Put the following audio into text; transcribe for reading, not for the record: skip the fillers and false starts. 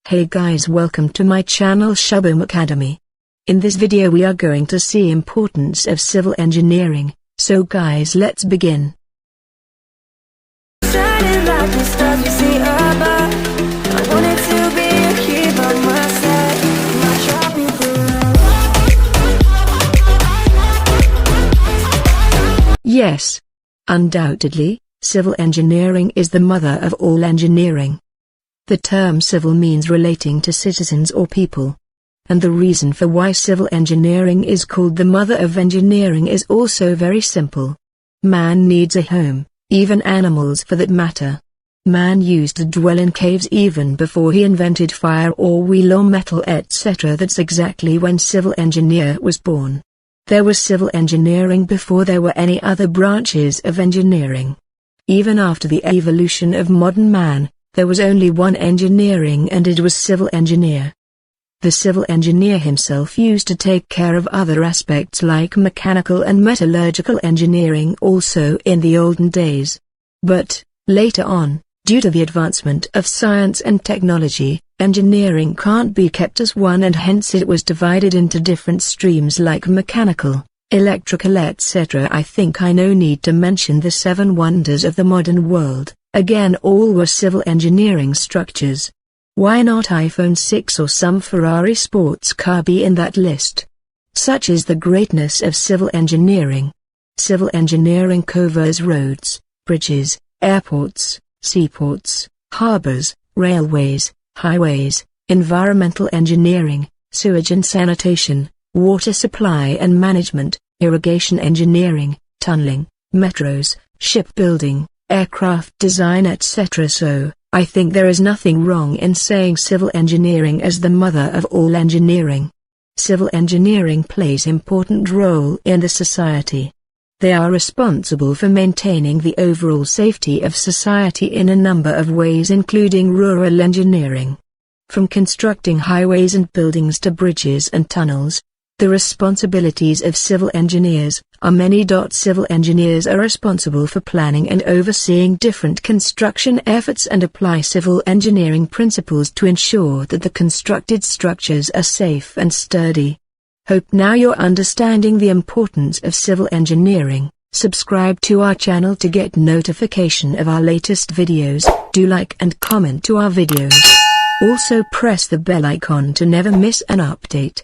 Hey guys, welcome to my channel Shubham Academy. In this video we are going to see importance of civil engineering, so guys let's begin. Yes. Undoubtedly, civil engineering is the mother of all engineering. The term civil means relating to citizens or people. And the reason for why civil engineering is called the mother of engineering is also very simple. Man needs a home, even animals for that matter. Man used to dwell in caves even before he invented fire or wheel or metal etc. That's exactly when civil engineer was born. There was civil engineering before there were any other branches of engineering. Even after the evolution of modern man, there was only one engineering and it was civil engineer. The civil engineer himself used to take care of other aspects like mechanical and metallurgical engineering also in the olden days. But, later on, due to the advancement of science and technology, engineering can't be kept as one and hence it was divided into different streams like mechanical, electrical etc. I think I no need to mention the 7 wonders of the modern world. Again, all were civil engineering structures. Why not iPhone 6 or some Ferrari sports car be in that list? Such is the greatness of civil engineering. Civil engineering covers roads, bridges, airports, seaports, harbors, railways, highways, environmental engineering, sewage and sanitation, water supply and management, irrigation engineering, tunneling, metros, shipbuilding, aircraft design etc. So, I think there is nothing wrong in saying civil engineering as the mother of all engineering. Civil engineering plays important role in the society. They are responsible for maintaining the overall safety of society in a number of ways including rural engineering. From constructing highways and buildings to bridges and tunnels, the responsibilities of civil engineers are many. Civil engineers are responsible for planning and overseeing different construction efforts and apply civil engineering principles to ensure that the constructed structures are safe and sturdy. Hope now you're understanding the importance of civil engineering. Subscribe to our channel to get notification of our latest videos. Do like and comment to our videos. Also press the bell icon to never miss an update.